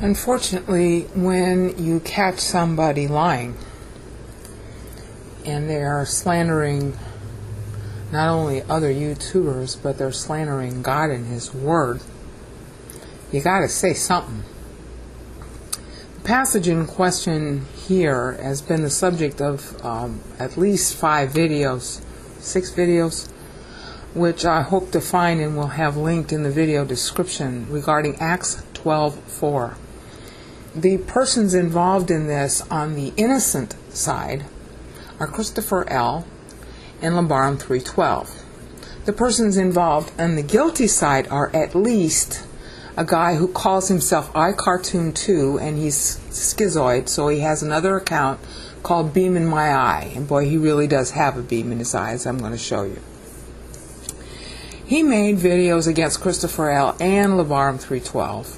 Unfortunately, when you catch somebody lying and they are slandering not only other YouTubers, but they're slandering God and His Word, you got to say something. The passage in question here has been the subject of at least 6 videos, which I hope to find and will have linked in the video description regarding Acts 12:4. The persons involved in this on the innocent side are christoferL and labarum312. The persons involved on the guilty side are at least a guy who calls himself icartoon2, and he's schizoid, so he has another account called beaminmyeye, and boy, he really does have a beam in his eye, as I'm going to show you. He made videos against christoferL and labarum312.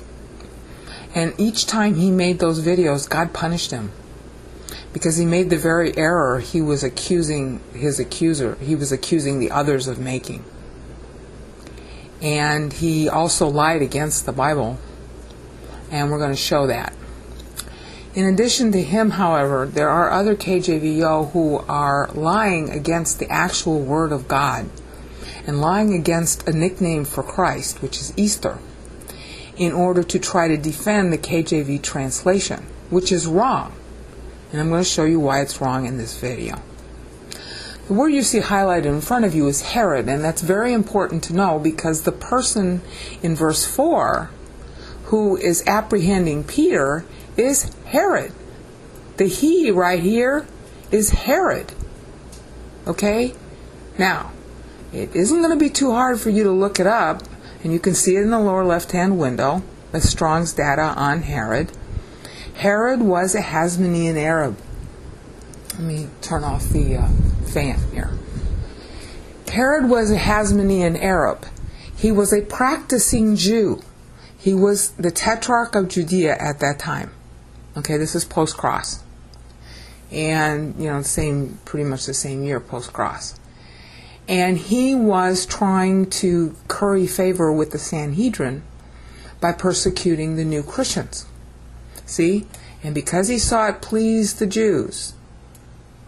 And each time he made those videos, God punished him, because he made the very error he was accusing the others of making. And he also lied against the Bible, and we're going to show that. In addition to him, however, there are other KJVO who are lying against the actual Word of God and lying against a nickname for Christ, which is Easter, in order to try to defend the KJV translation, which is wrong. And I'm going to show you why it's wrong in this video. The word you see highlighted in front of you is Herod, and that's very important to know, because the person in verse 4 who is apprehending Peter is Herod. The he right here is Herod. Okay? Now, it isn't going to be too hard for you to look it up, and you can see it in the lower left-hand window, the Strong's data on Herod. Herod was a Hasmonean Arab. Let me turn off the fan here. Herod was a Hasmonean Arab. He was a practicing Jew. He was the tetrarch of Judea at that time. Okay, this is post-cross. And, pretty much the same year post-cross. And he was trying to curry favor with the Sanhedrin by persecuting the new Christians. See? And because he saw it please the Jews,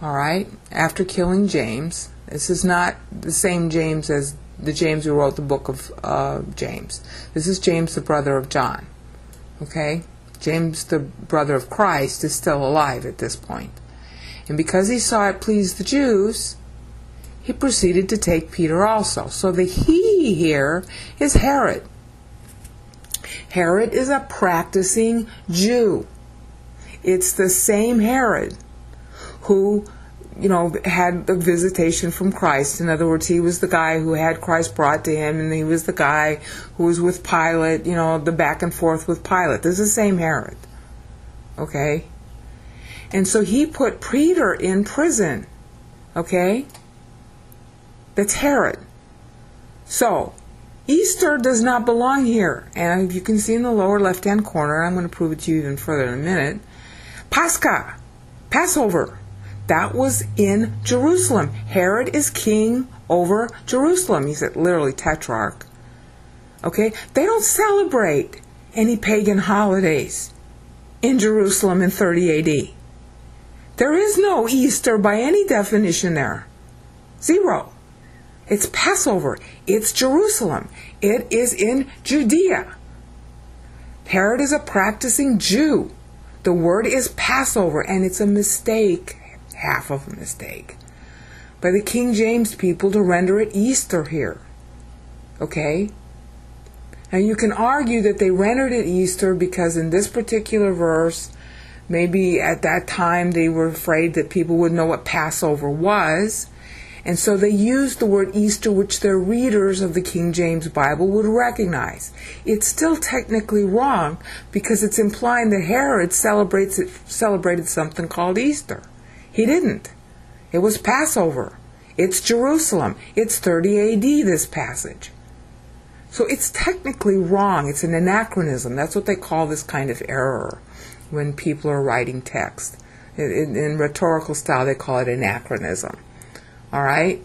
all right, after killing James, this is not the same James as the James who wrote the book of James. This is James, the brother of John. Okay? James, the brother of Christ, is still alive at this point. And because he saw it please the Jews, he proceeded to take Peter also. So the he here is Herod. Herod is a practicing Jew. It's the same Herod who, had the visitation from Christ. In other words, he was the guy who had Christ brought to him, and he was the guy who was with Pilate, the back and forth with Pilate. This is the same Herod. Okay? And so he put Peter in prison. Okay? That's Herod. So, Easter does not belong here. And you can see in the lower left-hand corner, I'm going to prove it to you even further in a minute, Passover. That was in Jerusalem. Herod is king over Jerusalem. He's literally tetrarch. Okay? They don't celebrate any pagan holidays in Jerusalem in 30 AD. There is no Easter by any definition there. Zero. It's Passover. It's Jerusalem. It is in Judea. Herod is a practicing Jew. The word is Passover, and it's a mistake, half of a mistake, by the King James people to render it Easter here. Okay? Now you can argue that they rendered it Easter because in this particular verse, maybe at that time they were afraid that people would know what Passover was, and so they used the word Easter, which their readers of the King James Bible would recognize. It's still technically wrong because it's implying that Herod celebrated something called Easter. He didn't. It was Passover. It's Jerusalem. It's 30 AD, this passage. So it's technically wrong. It's an anachronism. That's what they call this kind of error when people are writing text. In rhetorical style, they call it anachronism. All right,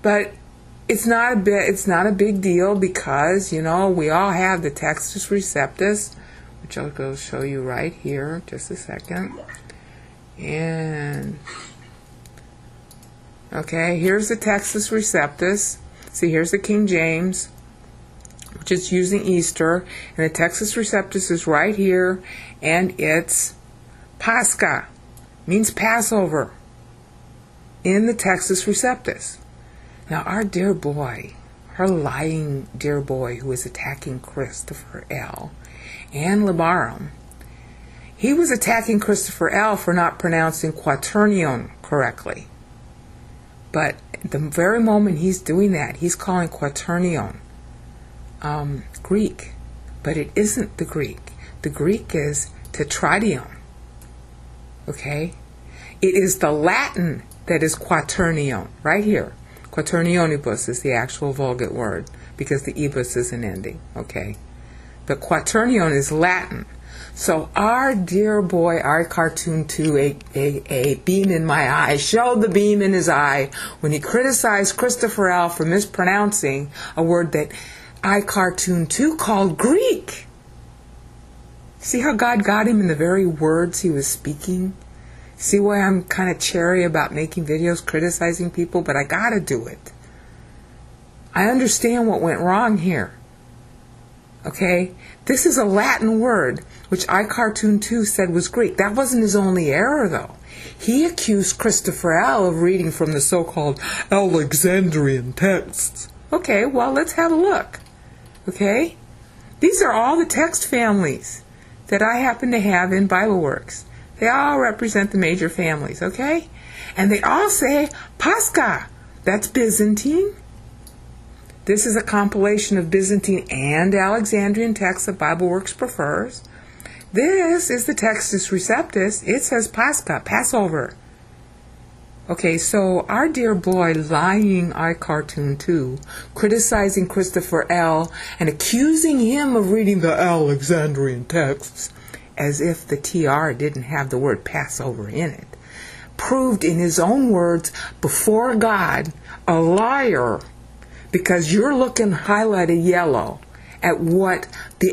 but it's not a big deal because we all have the Textus Receptus, which I'll go show you right here, just a second. And okay, here's the Textus Receptus. See, here's the King James, which is using Easter, and the Textus Receptus is right here, and it's Pascha, means Passover, in the Textus Receptus. Now, our dear boy, her lying dear boy who is attacking christoferL and labarum, he was attacking christoferL for not pronouncing quaternion correctly. But the very moment he's doing that, he's calling quaternion Greek. But it isn't the Greek. The Greek is tetradion. Okay? It is the Latin that is quaternion, right here. Quaternionibus is the actual Vulgate word, because the ibus is an ending, okay? But quaternion is Latin. So our dear boy, icartoon2, a beam in my eye, showed the beam in his eye when he criticized christoferL for mispronouncing a word that icartoon2 called Greek. See how God got him in the very words he was speaking? See why I'm kind of chary about making videos criticizing people, but I gotta do it. I understand what went wrong here. Okay? This is a Latin word, which icartoon2 said was Greek. That wasn't his only error, though. He accused christoferL of reading from the so-called Alexandrian texts. Okay, well, let's have a look. Okay? These are all the text families that I happen to have in BibleWorks. They all represent the major families, okay? And they all say Pascha. That's Byzantine. This is a compilation of Byzantine and Alexandrian texts that BibleWorks prefers. This is the Textus Receptus. It says Pascha, Passover. Okay, so our dear boy, lying icartoon2, criticizing christoferL and accusing him of reading the Alexandrian texts, as if the TR didn't have the word Passover in it, proved in his own words before God a liar, because you're looking highlighted yellow at what the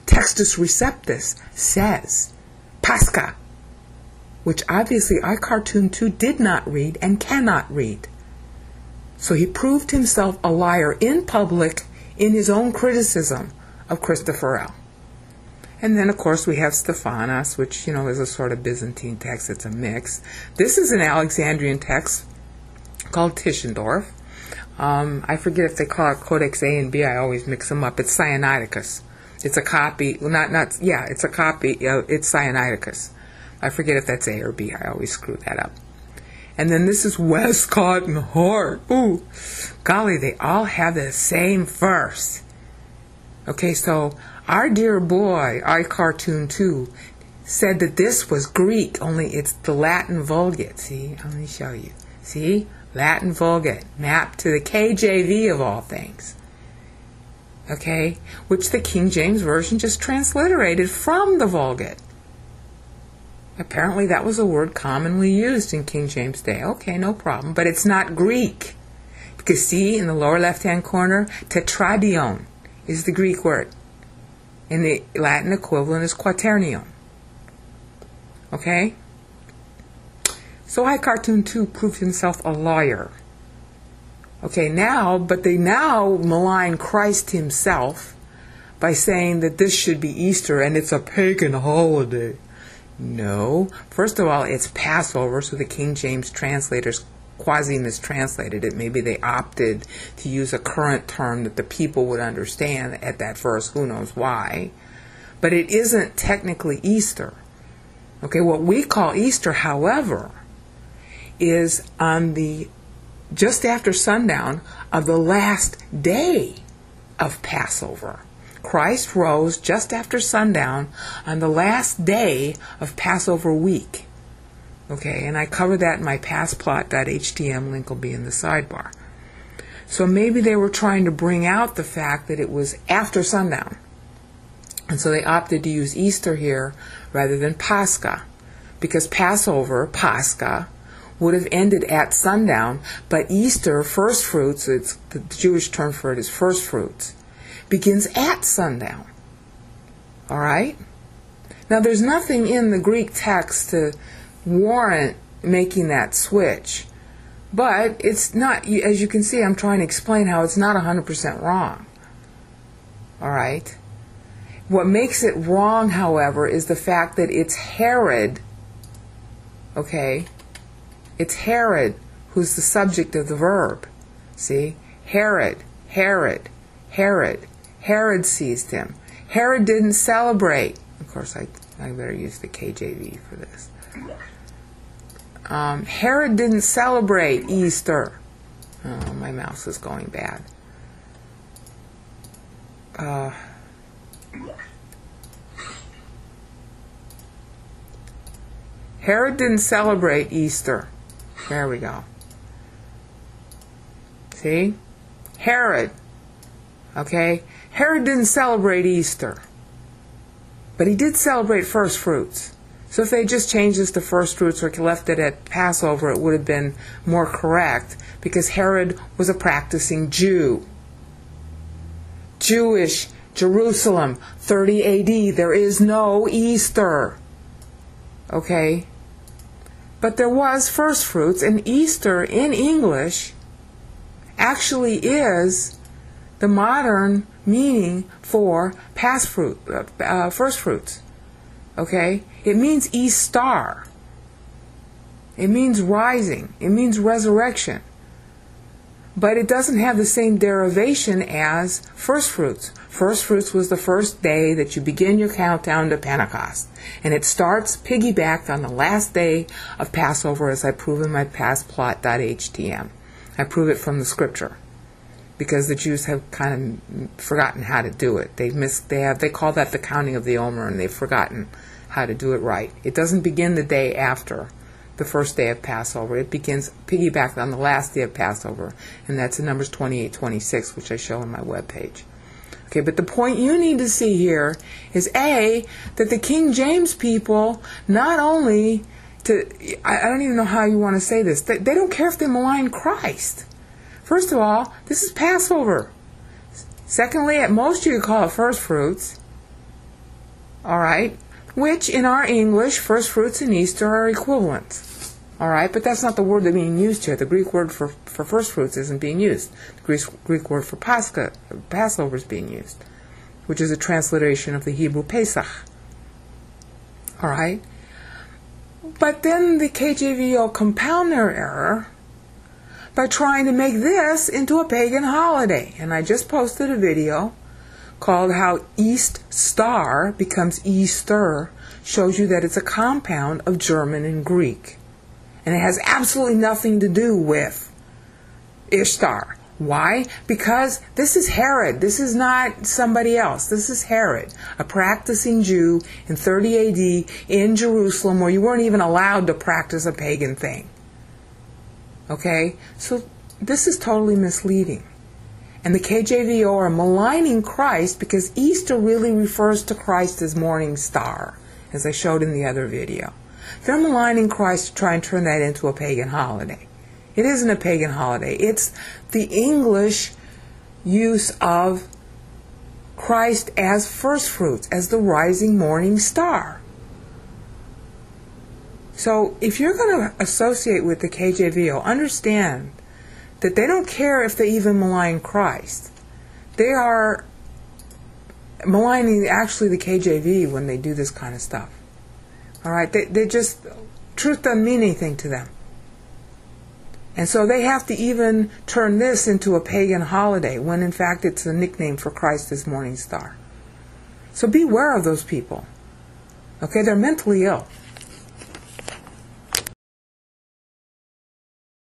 Textus Receptus says, Pascha, which obviously icartoon2 did not read and cannot read. So he proved himself a liar in public in his own criticism of christoferL. And then, of course, we have Stephanos, which, is a sort of Byzantine text. It's a mix. This is an Alexandrian text called Tischendorf. I forget if they call it Codex A and B. I always mix them up. It's Sinaiticus. It's a copy. It's a copy. It's Sinaiticus. I forget if that's A or B. I always screw that up. And then this is Westcott and Hart. Ooh, golly, they all have the same verse. Okay, so our dear boy, icartoon2, said that this was Greek, only it's the Latin Vulgate. See, let me show you. See, Latin Vulgate, mapped to the KJV of all things. Okay, which the King James Version just transliterated from the Vulgate. Apparently that was a word commonly used in King James Day. Okay, no problem, but it's not Greek. Because see, in the lower left-hand corner, tetradion is the Greek word. And the Latin equivalent is quaternion. Okay? So icartoon2 proved himself a liar. Okay, but they now malign Christ himself by saying that this should be Easter and it's a pagan holiday. No. First of all, it's Passover, so the King James translators quasi-mistranslated it. Maybe they opted to use a current term that the people would understand at that verse. Who knows why? But it isn't technically Easter. Okay, what we call Easter, however, is on the just after sundown of the last day of Passover. Christ rose just after sundown on the last day of Passover week. Okay, and I covered that in my passplot.htm, link will be in the sidebar. So maybe they were trying to bring out the fact that it was after sundown. And so they opted to use Easter here rather than Pascha, because Passover, Pascha, would have ended at sundown, but Easter, first fruits, it's the Jewish term for it is first fruits, begins at sundown. All right? Now, there's nothing in the Greek text to warrant making that switch. But it's not, as you can see, I'm trying to explain how it's not 100% wrong. All right? What makes it wrong, however, is the fact that it's Herod, okay? It's Herod who's the subject of the verb. See? Herod, Herod, Herod. Herod seized him. Herod didn't celebrate. Of course, I better use the KJV for this. Herod didn't celebrate Easter. Oh, my mouse is going bad. Herod didn't celebrate Easter. There we go. See? Herod. Okay? Herod didn't celebrate Easter. But he did celebrate first fruits. So if they just changed this to first fruits or left it at Passover, it would have been more correct, because Herod was a practicing Jew. Jewish, Jerusalem, 30 AD, there is no Easter. Okay? But there was first fruits, and Easter in English actually is the modern meaning for first fruits. Okay? It means East-star. It means rising. It means resurrection. But it doesn't have the same derivation as first fruits. First fruits was the first day that you begin your countdown to Pentecost. And it starts piggybacked on the last day of Passover, as I prove in my passplot.htm. I prove it from the scripture, because the Jews have kind of forgotten how to do it. They call that the counting of the Omer, and they've forgotten how to do it right. It doesn't begin the day after the first day of Passover. It begins piggybacked on the last day of Passover, and that's in Numbers 28:26, which I show on my webpage. Okay, but the point you need to see here is A, that the King James people not only I don't even know how you want to say this. They don't care if they malign Christ. First of all, this is Passover. Secondly, at most you could call it first fruits. All right? Which, in our English, first fruits and Easter are equivalent. All right? But that's not the word that's being used here. The Greek word for first fruits isn't being used. The Greek word for Passover is being used, which is a transliteration of the Hebrew Pesach. All right? But then the KJVO compound their error by trying to make this into a pagan holiday. And I just posted a video called How East Star Becomes Easter. Shows you that it's a compound of German and Greek. And it has absolutely nothing to do with Ishtar. Why? Because this is Herod. This is not somebody else. This is Herod, a practicing Jew in 30 AD in Jerusalem, where you weren't even allowed to practice a pagan thing. Okay? So this is totally misleading. And the KJVO are maligning Christ because Easter really refers to Christ as morning star, as I showed in the other video. They're maligning Christ to try and turn that into a pagan holiday. It isn't a pagan holiday. It's the English use of Christ as first fruits, as the rising morning star. So if you're going to associate with the KJVO, understand that they don't care if they even malign Christ. They are maligning actually the KJV when they do this kind of stuff. All right? They just, truth doesn't mean anything to them. And so they have to even turn this into a pagan holiday, when in fact it's a nickname for Christ as morning star. So beware of those people. Okay? They're mentally ill.